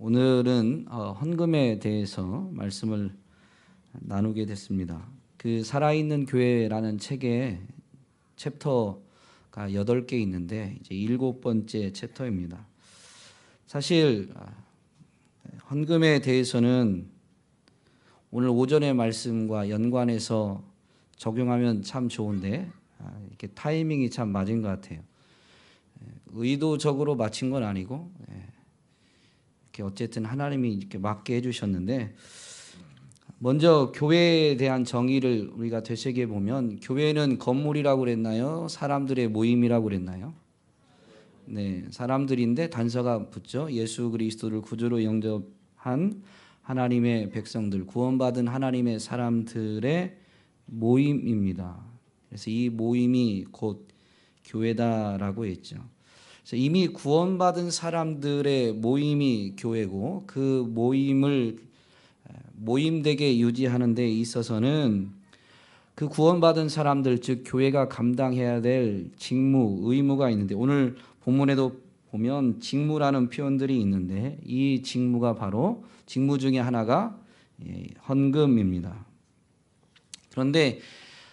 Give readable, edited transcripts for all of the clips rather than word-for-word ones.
오늘은 헌금에 대해서 말씀을 나누게 됐습니다. 그 살아있는 교회라는 책에 챕터가 8개 있는데 이제 7번째 챕터입니다. 사실 헌금에 대해서는 오늘 오전의 말씀과 연관해서 적용하면 참 좋은데 이렇게 타이밍이 참 맞은 것 같아요. 의도적으로 맞힌 건 아니고 이렇게 어쨌든 하나님이 이렇게 맞게 해주셨는데, 먼저 교회에 대한 정의를 우리가 되새겨 보면 교회는 건물이라고 그랬나요? 사람들의 모임이라고 그랬나요? 네, 사람들인데 단서가 붙죠. 예수 그리스도를 구주로 영접한 하나님의 백성들, 구원받은 하나님의 사람들의 모임입니다. 그래서 이 모임이 곧 교회다라고 했죠. 그래서 이미 구원받은 사람들의 모임이 교회고, 그 모임을 모임되게 유지하는 데 있어서는 그 구원받은 사람들, 즉 교회가 감당해야 될 직무, 의무가 있는데, 오늘 본문에도 보면 직무라는 표현들이 있는데 이 직무가 바로 직무 중에 하나가 헌금입니다. 그런데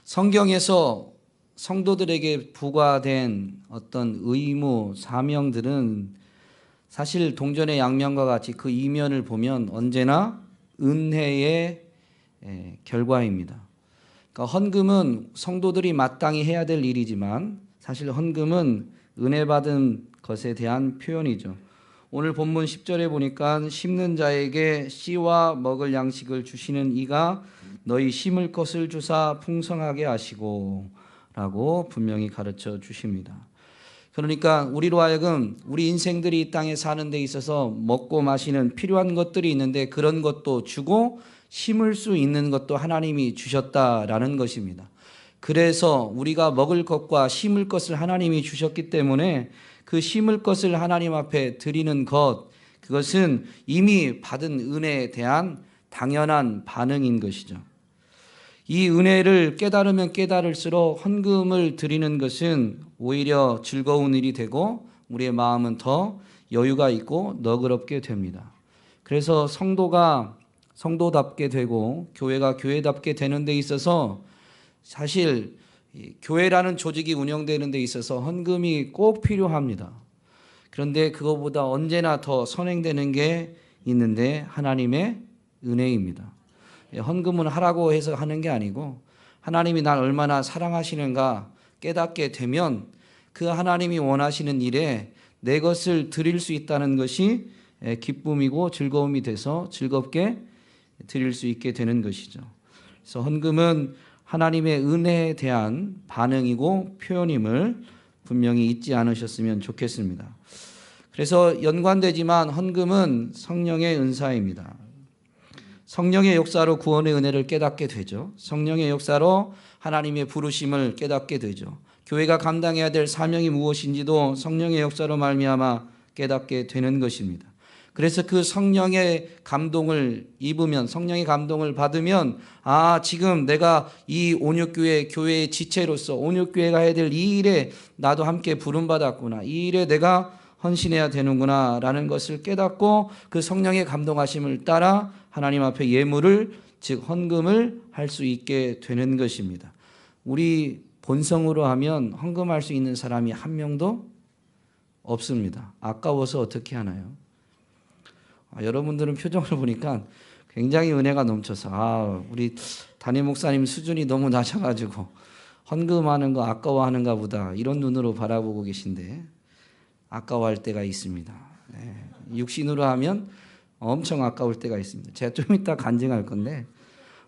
성경에서 성도들에게 부과된 어떤 의무, 사명들은 사실 동전의 양면과 같이 그 이면을 보면 언제나 은혜의 결과입니다. 그러니까 헌금은 성도들이 마땅히 해야 될 일이지만 사실 헌금은 은혜 받은 것에 대한 표현이죠. 오늘 본문 10절에 보니까 심는 자에게 씨와 먹을 양식을 주시는 이가 너희 심을 것을 주사 풍성하게 하시고 라고 분명히 가르쳐 주십니다. 그러니까 우리로 하여금 우리 인생들이 이 땅에 사는 데 있어서 먹고 마시는 필요한 것들이 있는데 그런 것도 주고 심을 수 있는 것도 하나님이 주셨다라는 것입니다. 그래서 우리가 먹을 것과 심을 것을 하나님이 주셨기 때문에 그 심을 것을 하나님 앞에 드리는 것, 그것은 이미 받은 은혜에 대한 당연한 반응인 것이죠. 이 은혜를 깨달으면 깨달을수록 헌금을 드리는 것은 오히려 즐거운 일이 되고 우리의 마음은 더 여유가 있고 너그럽게 됩니다. 그래서 성도가 성도답게 되고 교회가 교회답게 되는 데 있어서 사실 교회라는 조직이 운영되는 데 있어서 헌금이 꼭 필요합니다. 그런데 그것보다 언제나 더 선행되는 게 있는데 하나님의 은혜입니다. 헌금은 하라고 해서 하는 게 아니고 하나님이 날 얼마나 사랑하시는가 깨닫게 되면 그 하나님이 원하시는 일에 내 것을 드릴 수 있다는 것이 기쁨이고 즐거움이 돼서 즐겁게 드릴 수 있게 되는 것이죠. 그래서 헌금은 하나님의 은혜에 대한 반응이고 표현임을 분명히 잊지 않으셨으면 좋겠습니다. 그래서 연관되지만 헌금은 성령의 은사입니다. 성령의 역사로 구원의 은혜를 깨닫게 되죠. 성령의 역사로 하나님의 부르심을 깨닫게 되죠. 교회가 감당해야 될 사명이 무엇인지도 성령의 역사로 말미암아 깨닫게 되는 것입니다. 그래서 그 성령의 감동을 입으면, 성령의 감동을 받으면, 지금 내가 이 온육교회 교회의 지체로서 온육교회가 해야 될 이 일에 나도 함께 부름받았구나, 이 일에 내가 헌신해야 되는구나 라는 것을 깨닫고 그 성령의 감동하심을 따라 하나님 앞에 예물을, 즉 헌금을 할 수 있게 되는 것입니다. 우리 본성으로 하면 헌금할 수 있는 사람이 한 명도 없습니다. 아까워서 어떻게 하나요? 여러분들은 표정을 보니까 굉장히 은혜가 넘쳐서 우리 담임 목사님 수준이 너무 낮아가지고 헌금하는 거 아까워하는가 보다 이런 눈으로 바라보고 계신데 아까워할 때가 있습니다. 육신으로 하면 엄청 아까울 때가 있습니다. 제가 좀 이따 간증할 건데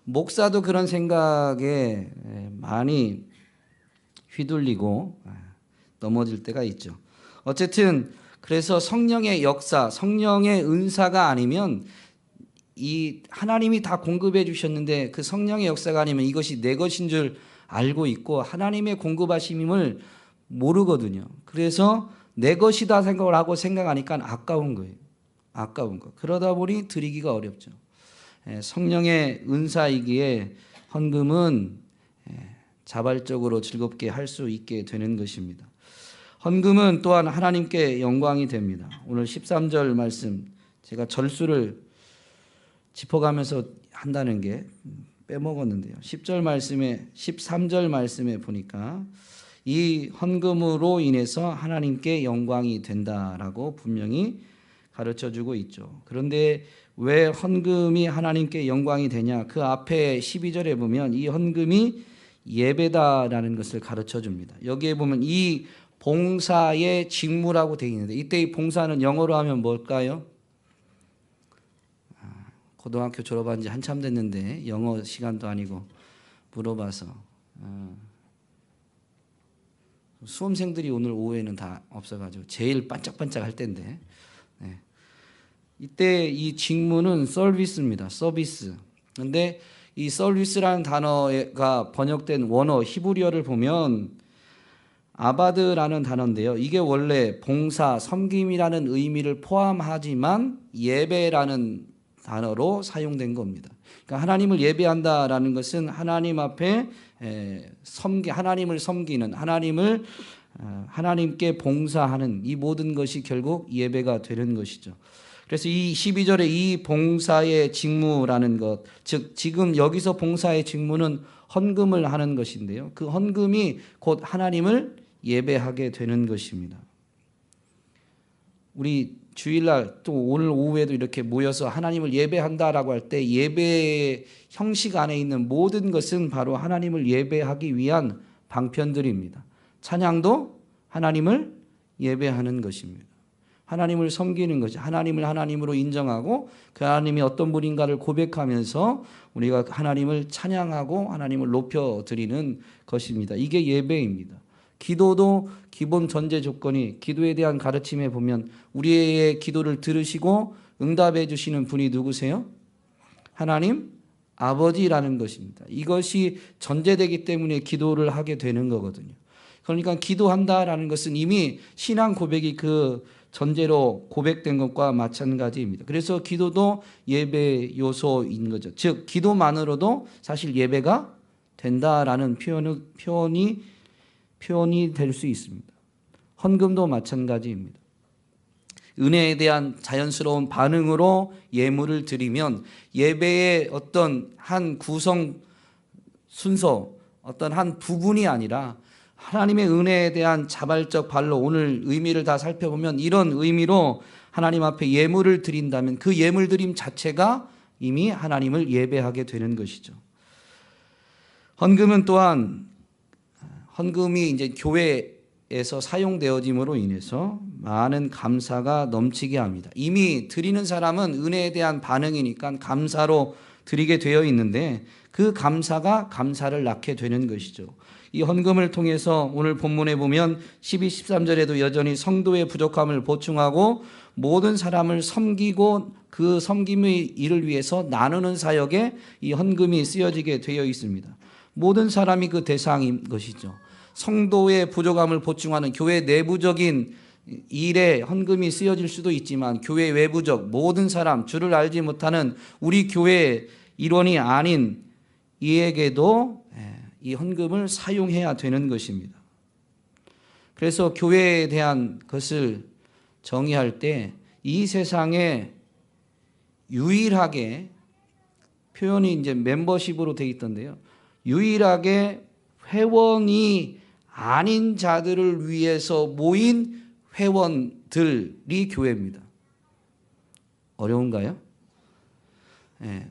목사도 그런 생각에 많이 휘둘리고 넘어질 때가 있죠. 어쨌든 그래서 성령의 역사, 성령의 은사가 아니면 이 하나님이 다 공급해 주셨는데 그 성령의 역사가 아니면 이것이 내 것인 줄 알고 있고 하나님의 공급하심임을 모르거든요. 그래서 내 것이다 생각을 하고 생각하니까 아까운 거예요. 아까운 거. 그러다 보니 드리기가 어렵죠. 성령의 은사이기에 헌금은 자발적으로 즐겁게 할 수 있게 되는 것입니다. 헌금은 또한 하나님께 영광이 됩니다. 오늘 13절 말씀 제가 절수를 짚어가면서 한다는 게 빼먹었는데요. 10절 말씀에 13절 말씀에 보니까 이 헌금으로 인해서 하나님께 영광이 된다라고 분명히 가르쳐주고 있죠. 그런데 왜 헌금이 하나님께 영광이 되냐? 그 앞에 12절에 보면 이 헌금이 예배다라는 것을 가르쳐줍니다. 여기에 보면 이 봉사의 직무라고 되어 있는데 이때 이 봉사는 영어로 하면 뭘까요? 고등학교 졸업한 지 한참 됐는데 영어 시간도 아니고 물어봐서 수험생들이 오늘 오후에는 다 없어가지고 제일 반짝반짝 할 텐데 이때 이 직무는 서비스입니다. 서비스. 그런데 이 서비스라는 단어가 번역된 원어 히브리어를 보면 아바드라는 단어인데요. 이게 원래 봉사, 섬김이라는 의미를 포함하지만 예배라는 단어로 사용된 겁니다. 그러니까 하나님을 예배한다라는 것은 하나님 앞에 하나님을 섬기는, 하나님께 봉사하는 이 모든 것이 결국 예배가 되는 것이죠. 그래서 이 12절에 이 봉사의 직무라는 것, 즉 지금 여기서 봉사의 직무는 헌금을 하는 것인데요. 그 헌금이 곧 하나님을 예배하게 되는 것입니다. 우리 주일날 또 오늘 오후에도 이렇게 모여서 하나님을 예배한다라고 할 때 예배의 형식 안에 있는 모든 것은 바로 하나님을 예배하기 위한 방편들입니다. 찬양도 하나님을 예배하는 것입니다. 하나님을 섬기는 것이 하나님을 하나님으로 인정하고 그 하나님이 어떤 분인가를 고백하면서 우리가 하나님을 찬양하고 하나님을 높여드리는 것입니다. 이게 예배입니다. 기도도 기본 전제 조건이 기도에 대한 가르침에 보면 우리의 기도를 들으시고 응답해 주시는 분이 누구세요? 하나님 아버지라는 것입니다. 이것이 전제되기 때문에 기도를 하게 되는 거거든요. 그러니까 기도한다라는 것은 이미 신앙 고백이 그 전제로 고백된 것과 마찬가지입니다. 그래서 기도도 예배 요소인 거죠. 즉 기도만으로도 사실 예배가 된다라는 표현이 될 수 있습니다. 헌금도 마찬가지입니다. 은혜에 대한 자연스러운 반응으로 예물을 드리면 예배의 어떤 한 구성 순서, 어떤 한 부분이 아니라 하나님의 은혜에 대한 자발적 발로 오늘 의미를 다 살펴보면 이런 의미로 하나님 앞에 예물을 드린다면 그 예물 드림 자체가 이미 하나님을 예배하게 되는 것이죠. 헌금은 또한 헌금이 이제 교회에서 사용되어짐으로 인해서 많은 감사가 넘치게 합니다. 이미 드리는 사람은 은혜에 대한 반응이니까 감사로 드리게 되어 있는데 그 감사가 감사를 낳게 되는 것이죠. 이 헌금을 통해서 오늘 본문에 보면 12, 13절에도 여전히 성도의 부족함을 보충하고 모든 사람을 섬기고 그 섬김의 일을 위해서 나누는 사역에 이 헌금이 쓰여지게 되어 있습니다. 모든 사람이 그 대상인 것이죠. 성도의 부족함을 보충하는 교회 내부적인 일에 헌금이 쓰여질 수도 있지만 교회 외부적 모든 사람, 주를 알지 못하는 우리 교회의 일원이 아닌 이에게도 이 헌금을 사용해야 되는 것입니다. 그래서 교회에 대한 것을 정의할 때 이 세상에 유일하게 표현이 이제 멤버십으로 되어 있던데요. 유일하게 회원이 아닌 자들을 위해서 모인 회원들이 교회입니다. 어려운가요?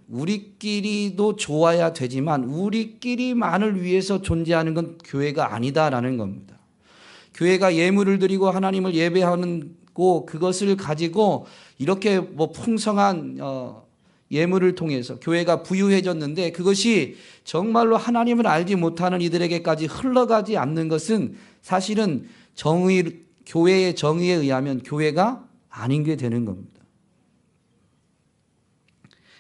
우리끼리도 좋아야 되지만 우리끼리만을 위해서 존재하는 건 교회가 아니다라는 겁니다. 교회가 예물을 드리고 하나님을 예배하는 거 그것을 가지고 이렇게 풍성한 예물을 통해서 교회가 부유해졌는데 그것이 정말로 하나님을 알지 못하는 이들에게까지 흘러가지 않는 것은 사실은 교회의 정의에 의하면 교회가 아닌 게 되는 겁니다.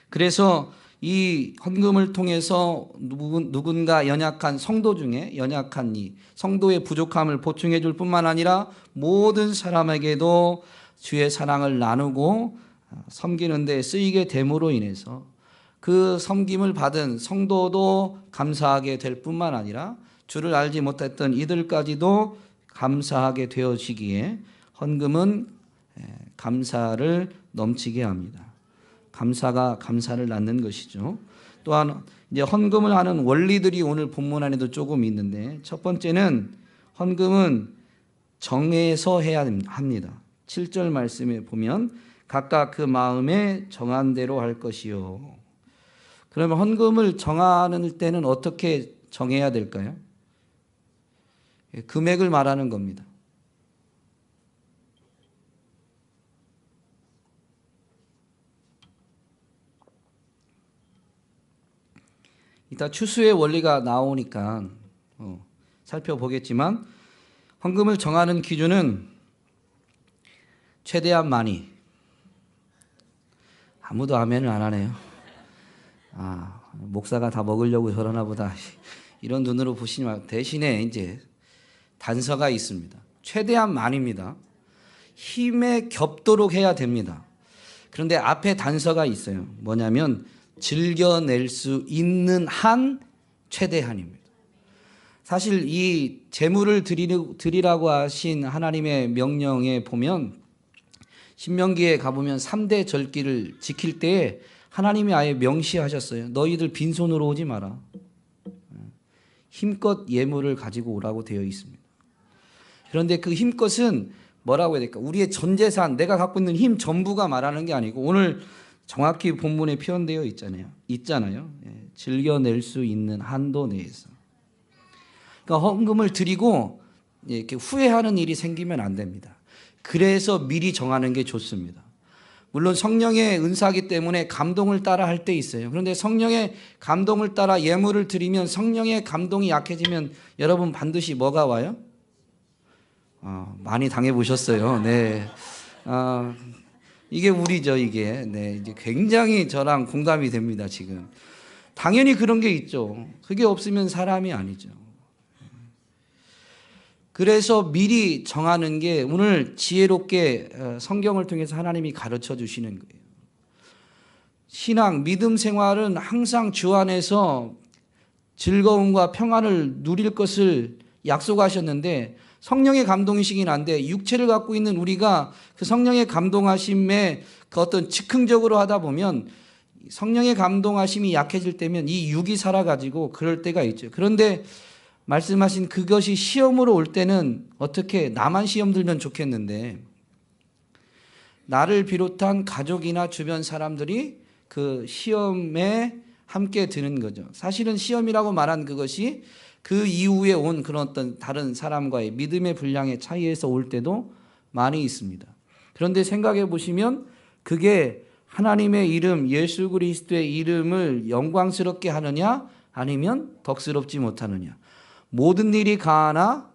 그래서 이 헌금을 통해서 누군가 연약한 성도 중에 연약한 성도의 부족함을 보충해 줄 뿐만 아니라 모든 사람에게도 주의 사랑을 나누고 섬기는 데 쓰이게 됨으로 인해서 그 섬김을 받은 성도도 감사하게 될 뿐만 아니라 주를 알지 못했던 이들까지도 감사하게 되어지기에 헌금은 감사를 넘치게 합니다. 감사가 감사를 낳는 것이죠. 또한 이제 헌금을 하는 원리들이 오늘 본문 안에도 조금 있는데, 첫 번째는 헌금은 정해서 해야 합니다. 7절 말씀에 보면 각각 그 마음에 정한 대로 할 것이요. 그러면 헌금을 정하는 때는 어떻게 정해야 될까요? 금액을 말하는 겁니다. 이따 추수의 원리가 나오니까 살펴보겠지만, 헌금을 정하는 기준은 최대한 많이. 아무도 아멘을 안 하네요. 목사가 다 먹으려고 저러나 보다, 이런 눈으로 보시지 말고, 대신에 이제 단서가 있습니다. 최대한 많이입니다. 힘에 겹도록 해야 됩니다. 그런데 앞에 단서가 있어요. 뭐냐면 즐겨낼 수 있는 한 최대한입니다. 사실 이 제물을 드리라고 하신 하나님의 명령에 보면, 신명기에 가보면 3대 절기를 지킬 때에 하나님이 아예 명시하셨어요. 너희들 빈손으로 오지 마라. 힘껏 예물을 가지고 오라고 되어 있습니다. 그런데 그 힘껏은 뭐라고 해야 될까? 우리의 전 재산, 내가 갖고 있는 힘 전부가 말하는 게 아니고, 오늘 정확히 본문에 표현되어 있잖아요. 즐겨낼 수 있는 한도 내에서. 그러니까 헌금을 드리고 이렇게 후회하는 일이 생기면 안 됩니다. 그래서 미리 정하는 게 좋습니다. 물론 성령의 은사이기 때문에 감동을 따라 할 때 있어요. 그런데 성령의 감동을 따라 예물을 드리면 성령의 감동이 약해지면 여러분 반드시 뭐가 와요? 많이 당해보셨어요. 네. 이게 우리죠, 이게. 네. 이제 굉장히 저랑 공감이 됩니다, 지금. 당연히 그런 게 있죠. 그게 없으면 사람이 아니죠. 그래서 미리 정하는 게 오늘 지혜롭게 성경을 통해서 하나님이 가르쳐 주시는 거예요. 신앙, 믿음 생활은 항상 주 안에서 즐거움과 평안을 누릴 것을 약속하셨는데, 성령의 감동이시긴 한데 육체를 갖고 있는 우리가 그 성령의 감동하심에 그 어떤 즉흥적으로 하다 보면 성령의 감동하심이 약해질 때면 이 육이 살아가지고 그럴 때가 있죠. 그런데 말씀하신 그것이 시험으로 올 때는 어떻게, 나만 시험 들면 좋겠는데 나를 비롯한 가족이나 주변 사람들이 그 시험에 함께 드는 거죠. 사실은 시험이라고 말한 그것이 그 이후에 온 그런 어떤 다른 사람과의 믿음의 분량의 차이에서 올 때도 많이 있습니다. 그런데 생각해 보시면 그게 하나님의 이름, 예수 그리스도의 이름을 영광스럽게 하느냐 아니면 덕스럽지 못하느냐. 모든 일이 가하나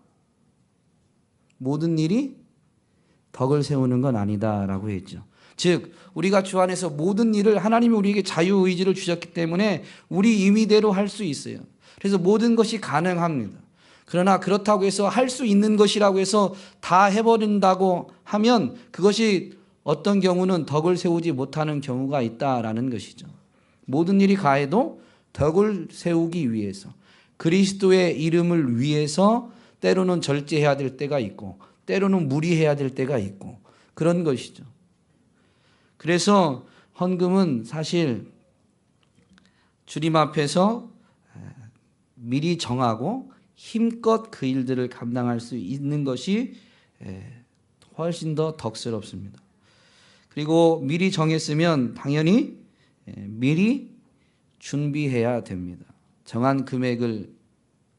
모든 일이 덕을 세우는 건 아니다라고 했죠. 즉 우리가 주 안에서 모든 일을, 하나님이 우리에게 자유의지를 주셨기 때문에 우리 임의대로 할 수 있어요. 그래서 모든 것이 가능합니다. 그러나 그렇다고 해서 할 수 있는 것이라고 해서 다 해버린다고 하면 그것이 어떤 경우는 덕을 세우지 못하는 경우가 있다라는 것이죠. 모든 일이 가해도 덕을 세우기 위해서, 그리스도의 이름을 위해서 때로는 절제해야 될 때가 있고 때로는 무리해야 될 때가 있고 그런 것이죠. 그래서 헌금은 사실 주님 앞에서 미리 정하고 힘껏 그 일들을 감당할 수 있는 것이 훨씬 더 덕스럽습니다. 그리고 미리 정했으면 당연히 미리 준비해야 됩니다. 정한 금액을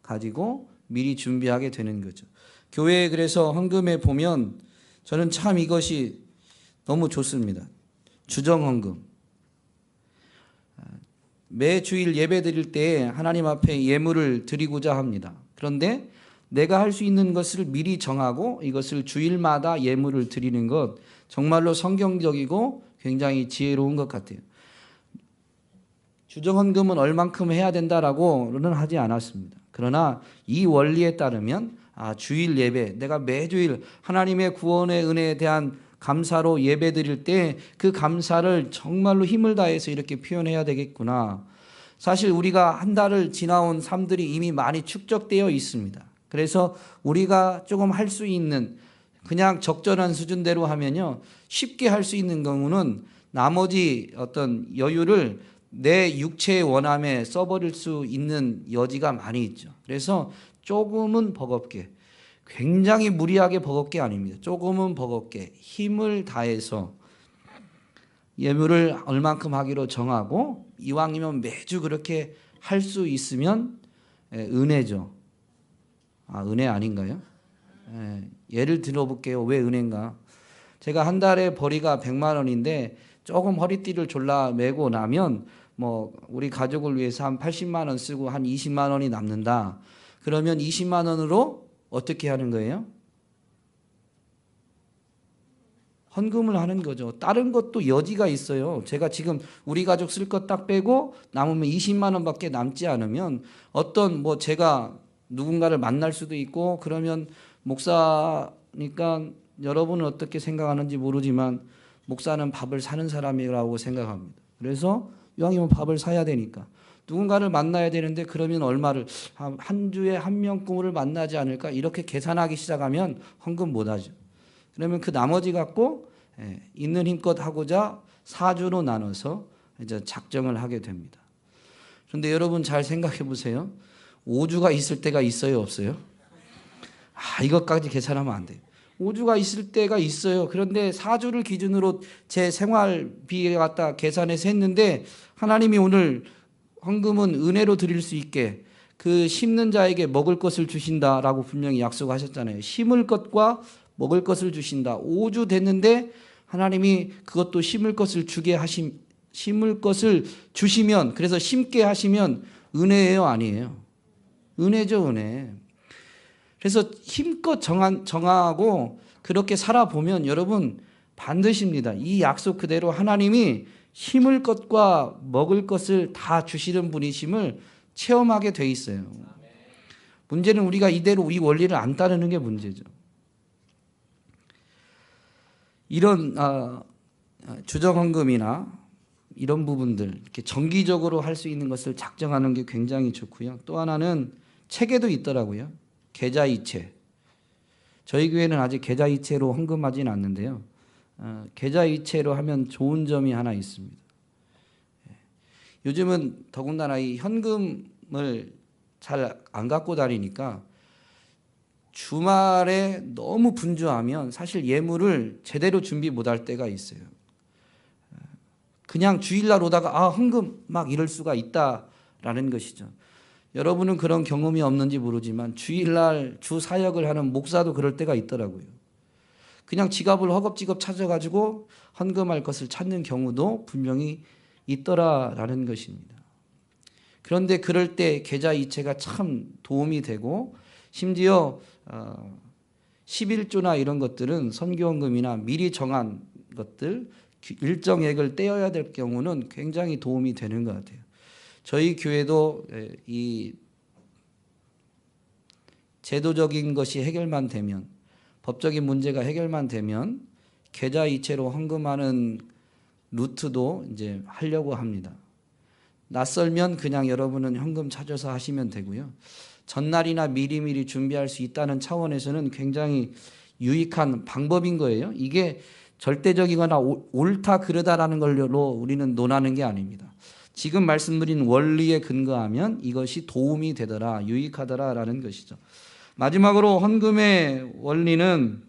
가지고 미리 준비하게 되는 거죠. 교회에 그래서 헌금에 보면 저는 참 이것이 너무 좋습니다. 주정헌금. 매 주일 예배 드릴 때 하나님 앞에 예물을 드리고자 합니다. 그런데 내가 할 수 있는 것을 미리 정하고 이것을 주일마다 예물을 드리는 것, 정말로 성경적이고 굉장히 지혜로운 것 같아요. 주정헌금은 얼만큼 해야 된다라고는 하지 않았습니다. 그러나 이 원리에 따르면 주일 예배, 내가 매주일 하나님의 구원의 은혜에 대한 감사로 예배 드릴 때 그 감사를 정말로 힘을 다해서 이렇게 표현해야 되겠구나. 사실 우리가 한 달을 지나온 삶들이 이미 많이 축적되어 있습니다. 그래서 우리가 조금 할 수 있는 그냥 적절한 수준대로 하면요, 쉽게 할 수 있는 경우는 나머지 어떤 여유를 내 육체의 원함에 써버릴 수 있는 여지가 많이 있죠. 그래서 조금은 버겁게, 굉장히 무리하게 버겁게 아닙니다. 조금은 버겁게 힘을 다해서 예물을 얼만큼 하기로 정하고, 이왕이면 매주 그렇게 할 수 있으면 은혜죠. 은혜 아닌가요? 예를 들어볼게요. 왜 은혜인가? 제가 한 달에 벌이가 100만 원인데 조금 허리띠를 졸라 매고 나면 뭐 우리 가족을 위해서 한 80만 원 쓰고 한 20만 원이 남는다. 그러면 20만 원으로 어떻게 하는 거예요? 헌금을 하는 거죠. 다른 것도 여지가 있어요. 제가 지금 우리 가족 쓸 것 딱 빼고 남으면 20만 원밖에 남지 않으면 어떤 뭐 제가 누군가를 만날 수도 있고, 그러면 목사니까 여러분은 어떻게 생각하는지 모르지만 목사는 밥을 사는 사람이라고 생각합니다. 그래서 이왕이면 밥을 사야 되니까 누군가를 만나야 되는데, 그러면 얼마를 한 주에 한 명꼴을 만나지 않을까, 이렇게 계산하기 시작하면 헌금 못하죠. 그러면 그 나머지 갖고 있는 힘껏 하고자 4주로 나눠서 이제 작정을 하게 됩니다. 그런데 여러분 잘 생각해 보세요. 5주가 있을 때가 있어요, 없어요? 이것까지 계산하면 안 돼요. 5주가 있을 때가 있어요. 그런데 4주를 기준으로 제 생활비에 갖다 계산해서 했는데, 하나님이 오늘 헌금은 은혜로 드릴 수 있게 그 심는 자에게 먹을 것을 주신다라고 분명히 약속하셨잖아요. 심을 것과 먹을 것을 주신다. 5주 됐는데 하나님이 그것도 심을 것을 심을 것을 주시면, 그래서 심게 하시면 은혜예요, 아니에요? 은혜죠, 은혜. 그래서 힘껏 정하고 그렇게 살아보면 여러분 반드시입니다. 이 약속 그대로 하나님이 심을 것과 먹을 것을 다 주시는 분이심을 체험하게 돼 있어요. 문제는 우리가 이대로 이 원리를 안 따르는 게 문제죠. 이런 주정헌금이나 이런 부분들 이렇게 정기적으로 할 수 있는 것을 작정하는 게 굉장히 좋고요. 또 하나는 책에도 있더라고요. 계좌이체. 저희 교회는 아직 계좌이체로 헌금하지는 않는데요. 계좌이체로 하면 좋은 점이 하나 있습니다. 요즘은 더군다나 이 현금을 잘 안 갖고 다니니까 주말에 너무 분주하면 사실 예물을 제대로 준비 못할 때가 있어요. 그냥 주일날 오다가 헌금 막 이럴 수가 있다라는 것이죠. 여러분은 그런 경험이 없는지 모르지만 주일날 주 사역을 하는 목사도 그럴 때가 있더라고요. 그냥 지갑을 허겁지겁 찾아가지고 헌금할 것을 찾는 경우도 분명히 있더라라는 것입니다. 그런데 그럴 때 계좌이체가 참 도움이 되고, 심지어 11조나 이런 것들은 선교헌금이나 미리 정한 것들 일정액을 떼어야 될 경우는 굉장히 도움이 되는 것 같아요. 저희 교회도 이 제도적인 것이 해결만 되면, 법적인 문제가 해결만 되면 계좌이체로 헌금하는 루트도 이제 하려고 합니다. 낯설면 그냥 여러분은 현금 찾아서 하시면 되고요. 전날이나 미리미리 준비할 수 있다는 차원에서는 굉장히 유익한 방법인 거예요. 이게 절대적이거나 옳다 그르다라는 걸로 우리는 논하는 게 아닙니다. 지금 말씀드린 원리에 근거하면 이것이 도움이 되더라, 유익하더라라는 것이죠. 마지막으로 헌금의 원리는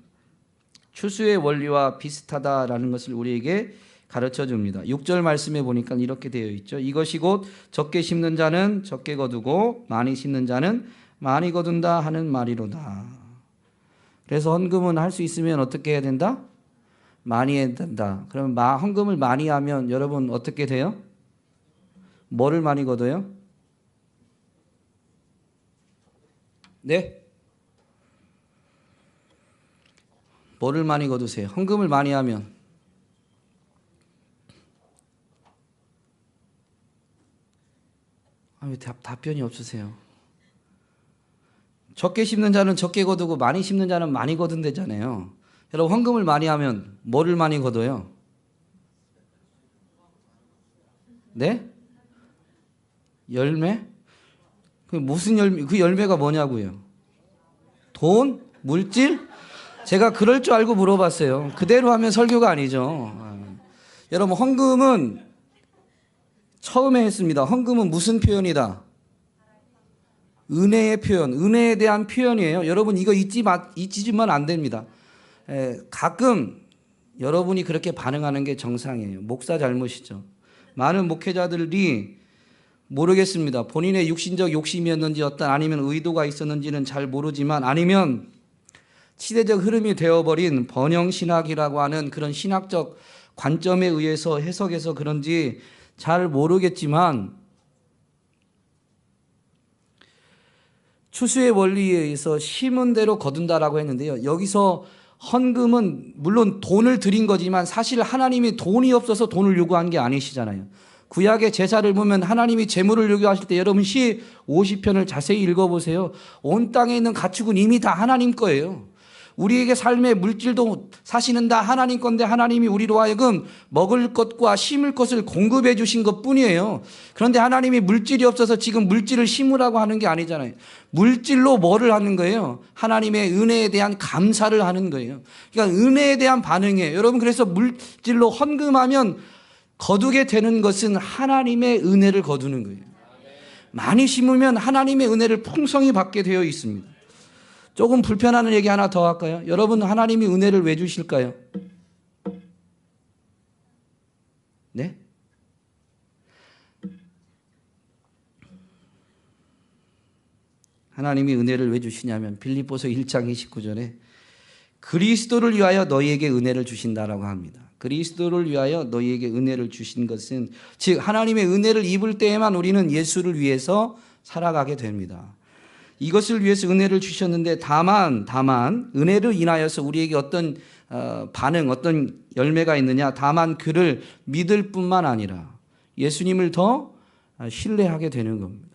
추수의 원리와 비슷하다라는 것을 우리에게 가르쳐 줍니다. 6절 말씀에 보니까 이렇게 되어 있죠. 이것이 곧 적게 심는 자는 적게 거두고 많이 심는 자는 많이 거둔다 하는 말이로다. 그래서 헌금은 할 수 있으면 어떻게 해야 된다? 많이 해야 된다. 그럼 헌금을 많이 하면 여러분 어떻게 돼요? 뭐를 많이 거둬요? 네? 뭐를 많이 거두세요? 헌금을 많이 하면 왜 답변이 없으세요? 적게 심는 자는 적게 거두고 많이 심는 자는 많이 거둔대잖아요. 여러분 헌금을 많이 하면 뭐를 많이 거둬요? 네? 열매? 그 무슨 열매? 그 열매가 뭐냐고요? 돈? 물질? 제가 그럴 줄 알고 물어봤어요. 그대로 하면 설교가 아니죠. 여러분, 헌금은 처음에 했습니다. 헌금은 무슨 표현이다? 은혜의 표현, 은혜에 대한 표현이에요. 여러분, 이거 잊지만 안 됩니다. 가끔 여러분이 그렇게 반응하는 게 정상이에요. 목사 잘못이죠. 많은 목회자들이 모르겠습니다. 본인의 육신적 욕심이었는지 아니면 의도가 있었는지는 잘 모르지만, 아니면 시대적 흐름이 되어버린 번영신학이라고 하는 그런 신학적 관점에 의해서 해석해서 그런지 잘 모르겠지만, 추수의 원리에 의해서 심은 대로 거둔다라고 했는데요. 여기서 헌금은 물론 돈을 드린 거지만 사실 하나님이 돈이 없어서 돈을 요구한 게 아니시잖아요. 구약의 제사를 보면 하나님이 재물을 요구하실 때 여러분 시 50편을 자세히 읽어보세요. 온 땅에 있는 가축은 이미 다 하나님 거예요. 우리에게 삶의 물질도 사실은 다 하나님 건데 하나님이 우리로 하여금 먹을 것과 심을 것을 공급해 주신 것뿐이에요. 그런데 하나님이 물질이 없어서 지금 물질을 심으라고 하는 게 아니잖아요. 물질로 뭐를 하는 거예요? 하나님의 은혜에 대한 감사를 하는 거예요. 그러니까 은혜에 대한 반응이에요. 여러분, 그래서 물질로 헌금하면 거두게 되는 것은 하나님의 은혜를 거두는 거예요. 많이 심으면 하나님의 은혜를 풍성히 받게 되어 있습니다. 조금 불편한 얘기 하나 더 할까요? 여러분, 하나님이 은혜를 왜 주실까요? 네? 하나님이 은혜를 왜 주시냐면 빌립보서 1장 29절에 그리스도를 위하여 너희에게 은혜를 주신다라고 합니다. 그리스도를 위하여 너희에게 은혜를 주신 것은, 즉 하나님의 은혜를 입을 때에만 우리는 예수를 위해서 살아가게 됩니다. 이것을 위해서 은혜를 주셨는데, 다만 은혜를 인하여서 우리에게 어떤 반응, 어떤 열매가 있느냐? 다만 그를 믿을 뿐만 아니라 예수님을 더 신뢰하게 되는 겁니다.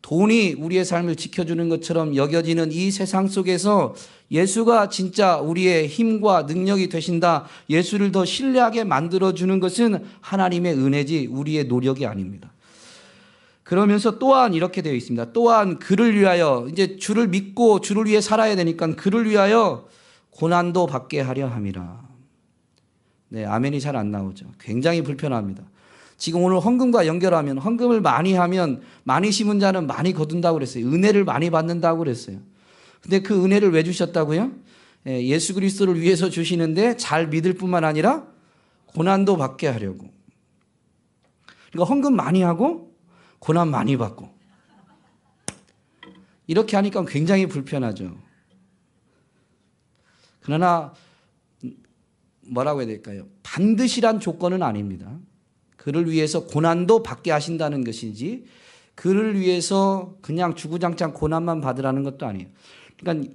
돈이 우리의 삶을 지켜주는 것처럼 여겨지는 이 세상 속에서 예수가 진짜 우리의 힘과 능력이 되신다, 예수를 더 신뢰하게 만들어주는 것은 하나님의 은혜지 우리의 노력이 아닙니다. 그러면서 또한 이렇게 되어 있습니다. 또한 그를 위하여, 이제 주를 믿고 주를 위해 살아야 되니까 그를 위하여 고난도 받게 하려 함이라. 네, 아멘이 잘 안 나오죠. 굉장히 불편합니다. 지금 오늘 헌금과 연결하면, 헌금을 많이 하면 많이 심은 자는 많이 거둔다고 그랬어요. 은혜를 많이 받는다고 그랬어요. 근데 그 은혜를 왜 주셨다고요? 예수 그리스도를 위해서 주시는데 잘 믿을 뿐만 아니라 고난도 받게 하려고. 그러니까 헌금 많이 하고 고난 많이 받고, 이렇게 하니까 굉장히 불편하죠. 그러나 뭐라고 해야 될까요? 반드시란 조건은 아닙니다. 그를 위해서 고난도 받게 하신다는 것이지, 그를 위해서 그냥 주구장창 고난만 받으라는 것도 아니에요. 그러니까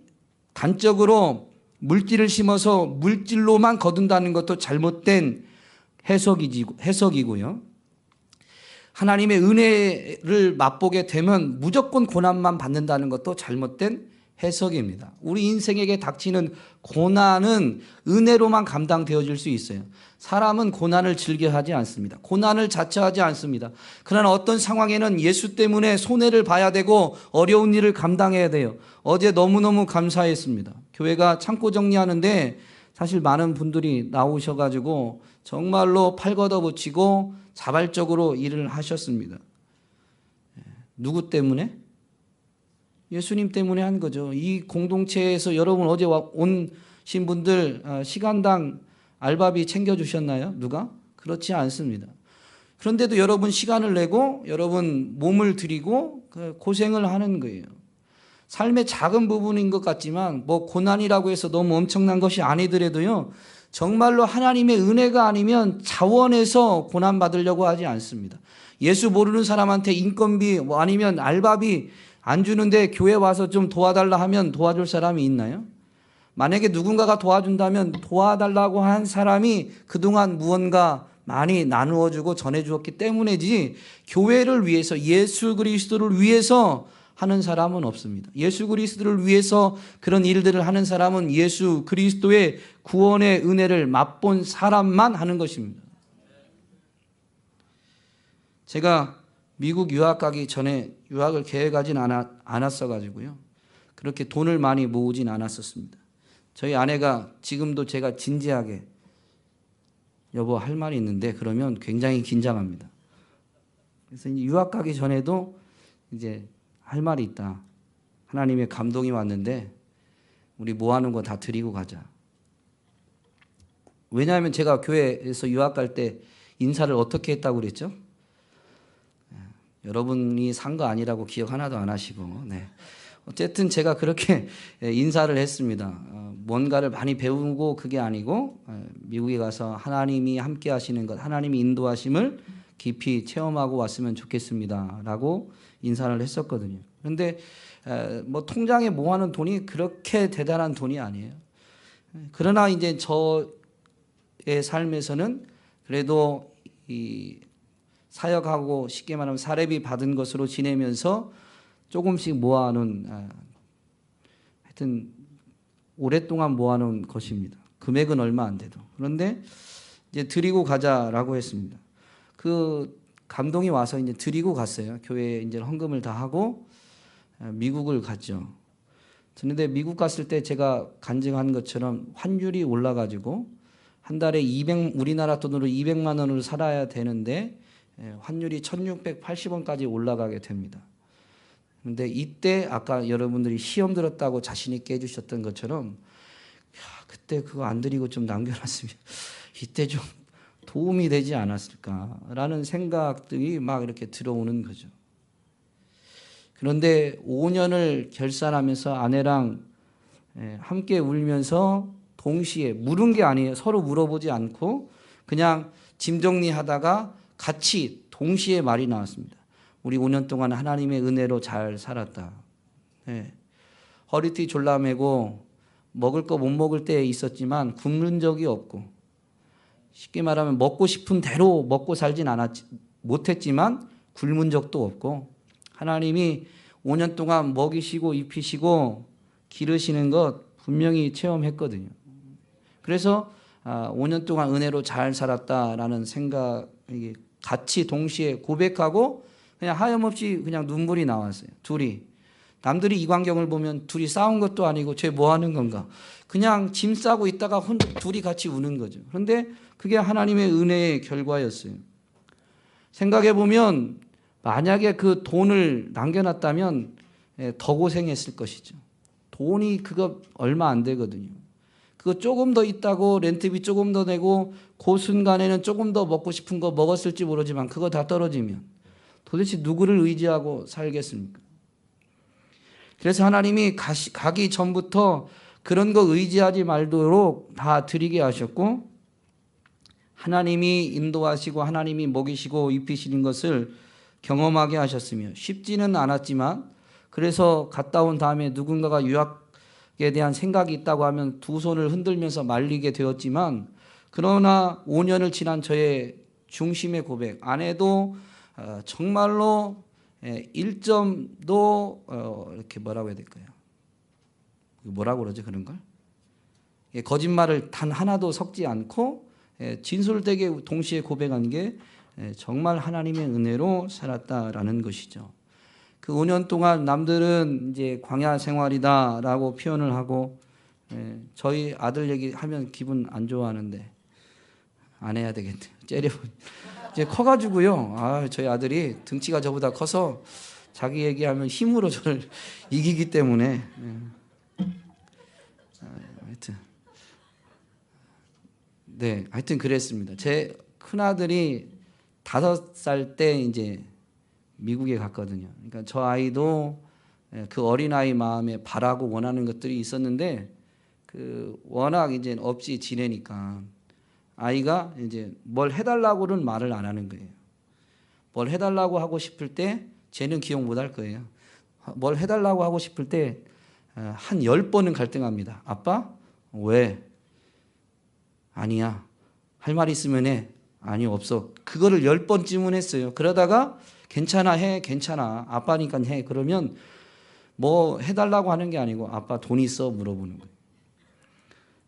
단적으로 물질을 심어서 물질로만 거둔다는 것도 잘못된 해석이고요. 하나님의 은혜를 맛보게 되면 무조건 고난만 받는다는 것도 잘못된 해석입니다. 우리 인생에게 닥치는 고난은 은혜로만 감당되어질 수 있어요. 사람은 고난을 즐겨하지 않습니다. 고난을 자처하지 않습니다. 그러나 어떤 상황에는 예수 때문에 손해를 봐야 되고 어려운 일을 감당해야 돼요. 어제 너무너무 감사했습니다. 교회가 창고 정리하는데 사실 많은 분들이 나오셔가지고 정말로 팔 걷어붙이고 자발적으로 일을 하셨습니다. 누구 때문에? 예수님 때문에 한 거죠. 이 공동체에서 여러분 어제 오신 분들 시간당 알바비 챙겨주셨나요? 누가? 그렇지 않습니다. 그런데도 여러분 시간을 내고 여러분 몸을 들이고 고생을 하는 거예요. 삶의 작은 부분인 것 같지만 뭐 고난이라고 해서 너무 엄청난 것이 아니더라도요, 정말로 하나님의 은혜가 아니면 자원해서 고난받으려고 하지 않습니다. 예수 모르는 사람한테 인건비 뭐 아니면 알바비 안 주는데 교회 와서 좀 도와달라 하면 도와줄 사람이 있나요? 만약에 누군가가 도와준다면 도와달라고 한 사람이 그동안 무언가 많이 나누어주고 전해주었기 때문이지, 교회를 위해서 예수 그리스도를 위해서 하는 사람은 없습니다. 예수 그리스도를 위해서 그런 일들을 하는 사람은 예수 그리스도의 구원의 은혜를 맛본 사람만 하는 것입니다. 제가 미국 유학 가기 전에 유학을 계획하진 않았어가지고요, 그렇게 돈을 많이 모으진 않았었습니다. 저희 아내가 지금도 제가 진지하게 여보 할 말이 있는데 그러면 굉장히 긴장합니다. 그래서 이제 유학 가기 전에도 이제 할 말이 있다. 하나님의 감동이 왔는데 우리 뭐 하는 거 다 드리고 가자. 왜냐하면 제가 교회에서 유학 갈 때 인사를 어떻게 했다고 그랬죠? 여러분이 산 거 아니라고 기억 하나도 안 하시고, 네. 어쨌든 제가 그렇게 인사를 했습니다. 뭔가를 많이 배우고 그게 아니고 미국에 가서 하나님이 함께 하시는 것, 하나님이 인도하심을 깊이 체험하고 왔으면 좋겠습니다라고 인사를 했었거든요. 그런데 뭐 통장에 모아놓은 돈이 그렇게 대단한 돈이 아니에요. 그러나 이제 저의 삶에서는 그래도 이 사역하고 쉽게 말하면 사례비 받은 것으로 지내면서 조금씩 모아놓은 하여튼 오랫동안 모아놓은 것입니다. 금액은 얼마 안 돼도. 그런데 이제 드리고 가자라고 했습니다. 그 감동이 와서 이제 드리고 갔어요. 교회에 이제 헌금을 다 하고 미국을 갔죠. 그런데 미국 갔을 때 제가 간증한 것처럼 환율이 올라가지고 한 달에 우리나라 돈으로 200만 원으로 살아야 되는데 환율이 1680원까지 올라가게 됩니다. 그런데 이때 아까 여러분들이 시험 들었다고 자신 있게 해주셨던 것처럼 그때 그거 안 드리고 좀 남겨놨으면 이때 좀 도움이 되지 않았을까라는 생각들이 막 이렇게 들어오는 거죠. 그런데 5년을 결산하면서 아내랑 함께 울면서 동시에 물은 게 아니에요. 서로 물어보지 않고 그냥 짐 정리하다가 같이 동시에 말이 나왔습니다. 우리 5년 동안 하나님의 은혜로 잘 살았다. 네. 허리띠 졸라매고 먹을 거 못 먹을 때 있었지만 굶는 적이 없고 쉽게 말하면 먹고 싶은 대로 먹고 살진 못했지만 굶은 적도 없고 하나님이 5년 동안 먹이시고 입히시고 기르시는 것 분명히 체험했거든요. 그래서 5년 동안 은혜로 잘 살았다라는 생각이 같이 동시에 고백하고 그냥 하염없이 그냥 눈물이 나왔어요. 둘이. 남들이 이 광경을 보면 둘이 싸운 것도 아니고 쟤 뭐 하는 건가. 그냥 짐 싸고 있다가 혼자 둘이 같이 우는 거죠. 그런데 그게 하나님의 은혜의 결과였어요. 생각해 보면 만약에 그 돈을 남겨놨다면 더 고생했을 것이죠. 돈이 그거 얼마 안 되거든요. 그거 조금 더 있다고 렌트비 조금 더 내고 그 순간에는 조금 더 먹고 싶은 거 먹었을지 모르지만 그거 다 떨어지면 도대체 누구를 의지하고 살겠습니까? 그래서 하나님이 가기 전부터 그런 거 의지하지 말도록 다 드리게 하셨고 하나님이 인도하시고 하나님이 먹이시고 입히시는 것을 경험하게 하셨으며 쉽지는 않았지만 그래서 갔다 온 다음에 누군가가 유학에 대한 생각이 있다고 하면 두 손을 흔들면서 말리게 되었지만 그러나 5년을 지난 저의 중심의 고백 아내도 정말로 1점도 이렇게 뭐라고 해야 될까요? 뭐라고 그러죠 그런 걸? 거짓말을 단 하나도 섞지 않고 진솔되게 동시에 고백한 게 정말 하나님의 은혜로 살았다라는 것이죠. 그 5년 동안 남들은 이제 광야 생활이다라고 표현을 하고 저희 아들 얘기하면 기분 안 좋아하는데 안 해야 되겠네요. 째려 이제 커가지고요. 저희 아들이 등치가 저보다 커서 자기 얘기하면 힘으로 저를 이기기 때문에 하여튼 그랬습니다. 제 큰 아들이 5살 때 이제 미국에 갔거든요. 그러니까 저 아이도 그 어린아이 마음에 바라고 원하는 것들이 있었는데 그 워낙 이제 없이 지내니까 아이가 이제 뭘 해달라고는 말을 안 하는 거예요. 뭘 해달라고 하고 싶을 때 쟤는 기억 못 할 거예요. 뭘 해달라고 하고 싶을 때 한 10번은 갈등합니다. 아빠? 왜? 아니야. 할 말 있으면 해. 아니 없어. 그거를 10번쯤은 했어요. 그러다가 괜찮아 해. 괜찮아. 아빠니까 해. 그러면 뭐 해달라고 하는 게 아니고 아빠 돈 있어? 물어보는 거예요.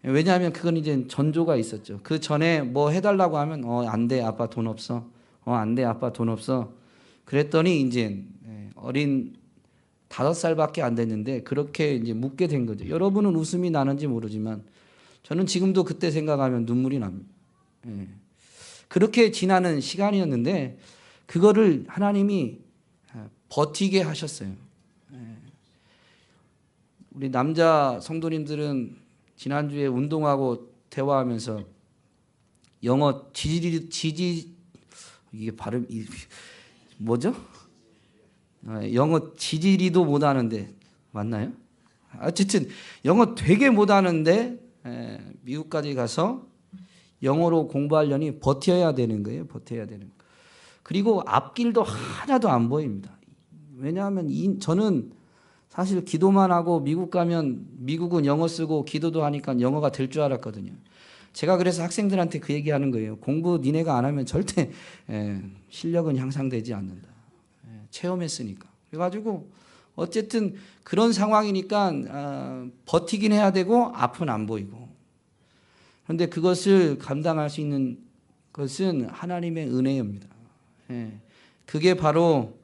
왜냐하면 그건 이제 전조가 있었죠. 그 전에 뭐 해달라고 하면 안 돼. 아빠 돈 없어. 안 돼. 아빠 돈 없어. 그랬더니 이제 어린 5살밖에 안 됐는데 그렇게 이제 묻게 된 거죠. 여러분은 웃음이 나는지 모르지만 저는 지금도 그때 생각하면 눈물이 납니다. 예. 그렇게 지나는 시간이었는데 그거를 하나님이 버티게 하셨어요. 우리 남자 성도님들은 지난주에 운동하고 대화하면서 영어 이게 발음 뭐죠? 영어 지지리도 못하는데 맞나요? 어쨌든 영어 되게 못하는데 미국까지 가서 영어로 공부하려니 버텨야 되는 거예요. 버텨야 되는 거. 그리고 앞길도 하나도 안 보입니다. 왜냐하면 저는 사실 기도만 하고 미국 가면 미국은 영어 쓰고 기도도 하니까 영어가 될 줄 알았거든요. 제가 그래서 학생들한테 그 얘기하는 거예요. 공부 니네가 안 하면 절대 실력은 향상되지 않는다. 체험했으니까. 그래가지고 어쨌든 그런 상황이니까 버티긴 해야 되고 앞은 안 보이고. 그런데 그것을 감당할 수 있는 것은 하나님의 은혜입니다. 그게 바로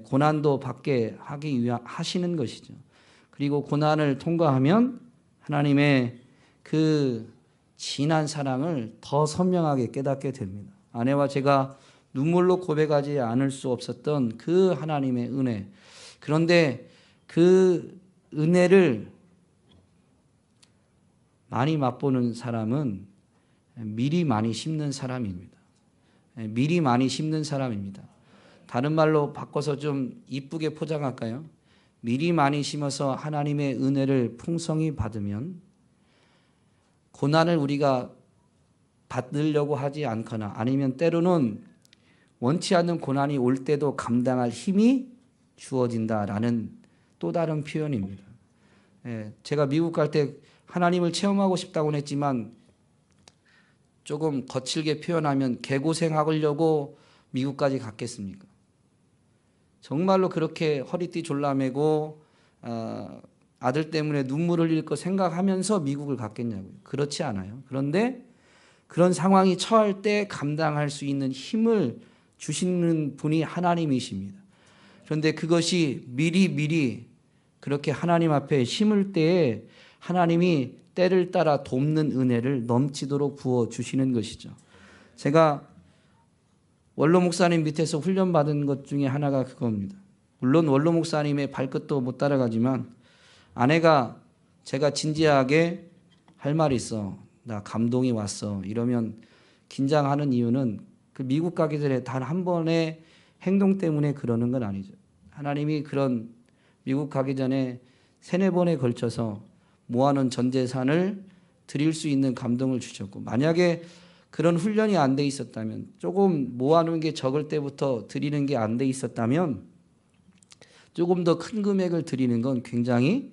고난도 받게 하기 위하 하시는 것이죠. 그리고 고난을 통과하면 하나님의 그 진한 사랑을 더 선명하게 깨닫게 됩니다. 아내와 제가 눈물로 고백하지 않을 수 없었던 그 하나님의 은혜. 그런데 그 은혜를 많이 맛보는 사람은 미리 많이 심는 사람입니다. 미리 많이 심는 사람입니다. 다른 말로 바꿔서 좀 이쁘게 포장할까요? 미리 많이 심어서 하나님의 은혜를 풍성히 받으면 고난을 우리가 받으려고 하지 않거나 아니면 때로는 원치 않는 고난이 올 때도 감당할 힘이 주어진다라는 또 다른 표현입니다. 제가 미국 갈 때 하나님을 체험하고 싶다고는 했지만 조금 거칠게 표현하면 개고생하려고 미국까지 갔겠습니까? 정말로 그렇게 허리띠 졸라매고 아들 때문에 눈물 흘릴 거 생각하면서 미국을 갔겠냐고요. 그렇지 않아요. 그런데 그런 상황이 처할 때 감당할 수 있는 힘을 주시는 분이 하나님이십니다. 그런데 그것이 미리 그렇게 하나님 앞에 심을 때에 하나님이 때를 따라 돕는 은혜를 넘치도록 부어주시는 것이죠. 제가 원로 목사님 밑에서 훈련받은 것 중에 하나가 그겁니다. 물론 원로 목사님의 발끝도 못 따라가지만 아내가 제가 진지하게 할 말이 있어. 나 감동이 왔어. 이러면 긴장하는 이유는 그 미국 가기 전에 단 한 번의 행동 때문에 그러는 건 아니죠. 하나님이 그런 미국 가기 전에 3-4번에 걸쳐서 모아놓은 전 재산을 드릴 수 있는 감동을 주셨고 만약에 그런 훈련이 안 돼 있었다면 조금 모아놓은 게 적을 때부터 드리는 게 안 돼 있었다면 조금 더 큰 금액을 드리는 건 굉장히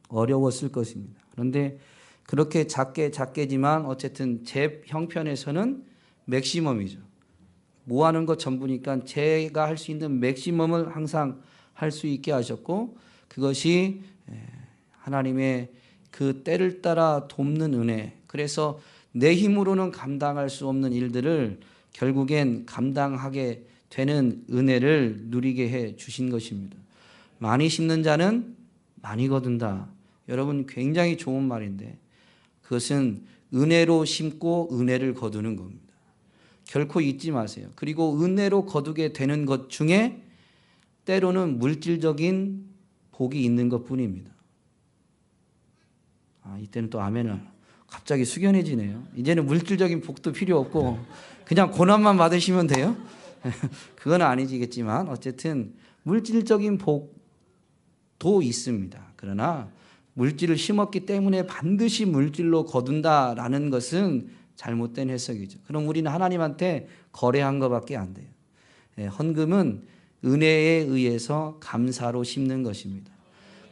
어려웠을 것입니다. 그런데 그렇게 작게지만 어쨌든 제 형편에서는 맥시멈이죠. 모아놓은 것 전부니까 제가 할 수 있는 맥시멈을 항상 할 수 있게 하셨고 그것이 하나님의 그 때를 따라 돕는 은혜. 그래서 내 힘으로는 감당할 수 없는 일들을 결국엔 감당하게 되는 은혜를 누리게 해 주신 것입니다. 많이 심는 자는 많이 거둔다. 여러분 굉장히 좋은 말인데 그것은 은혜로 심고 은혜를 거두는 겁니다. 결코 잊지 마세요. 그리고 은혜로 거두게 되는 것 중에 때로는 물질적인 복이 있는 것뿐입니다. 이때는 또 아멘을 갑자기 숙연해지네요. 이제는 물질적인 복도 필요 없고 그냥 고난만 받으시면 돼요. 그건 아니지겠지만 어쨌든 물질적인 복도 있습니다. 그러나 물질을 심었기 때문에 반드시 물질로 거둔다라는 것은 잘못된 해석이죠. 그럼 우리는 하나님한테 거래한 것밖에 안 돼요. 헌금은 은혜에 의해서 감사로 심는 것입니다.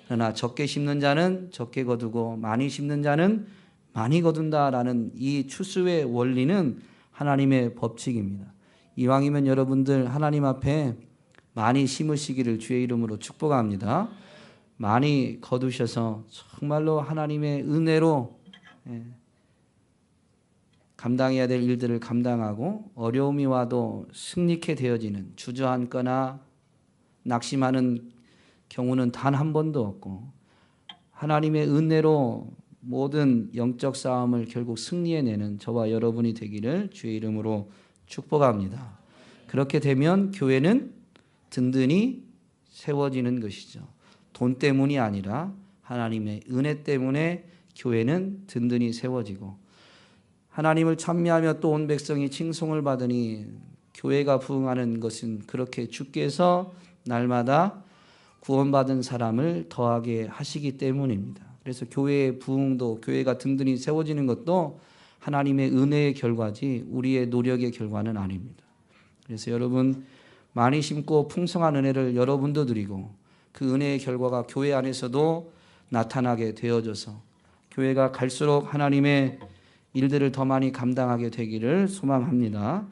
그러나 적게 심는 자는 적게 거두고 많이 심는 자는 많이 거둔다라는 이 추수의 원리는 하나님의 법칙입니다. 이왕이면 여러분들 하나님 앞에 많이 심으시기를 주의 이름으로 축복합니다. 많이 거두셔서 정말로 하나님의 은혜로 감당해야 될 일들을 감당하고 어려움이 와도 승리케 되어지는 주저앉거나 낙심하는 경우는 단 한 번도 없고 하나님의 은혜로 모든 영적 싸움을 결국 승리해내는 저와 여러분이 되기를 주의 이름으로 축복합니다. 그렇게 되면 교회는 든든히 세워지는 것이죠. 돈 때문이 아니라 하나님의 은혜 때문에 교회는 든든히 세워지고 하나님을 찬미하며 또 온 백성이 칭송을 받으니 교회가 부흥하는 것은 그렇게 주께서 날마다 구원받은 사람을 더하게 하시기 때문입니다. 그래서 교회의 부흥도 교회가 든든히 세워지는 것도 하나님의 은혜의 결과지 우리의 노력의 결과는 아닙니다. 그래서 여러분 많이 심고 풍성한 은혜를 여러분도 드리고 그 은혜의 결과가 교회 안에서도 나타나게 되어져서 교회가 갈수록 하나님의 일들을 더 많이 감당하게 되기를 소망합니다.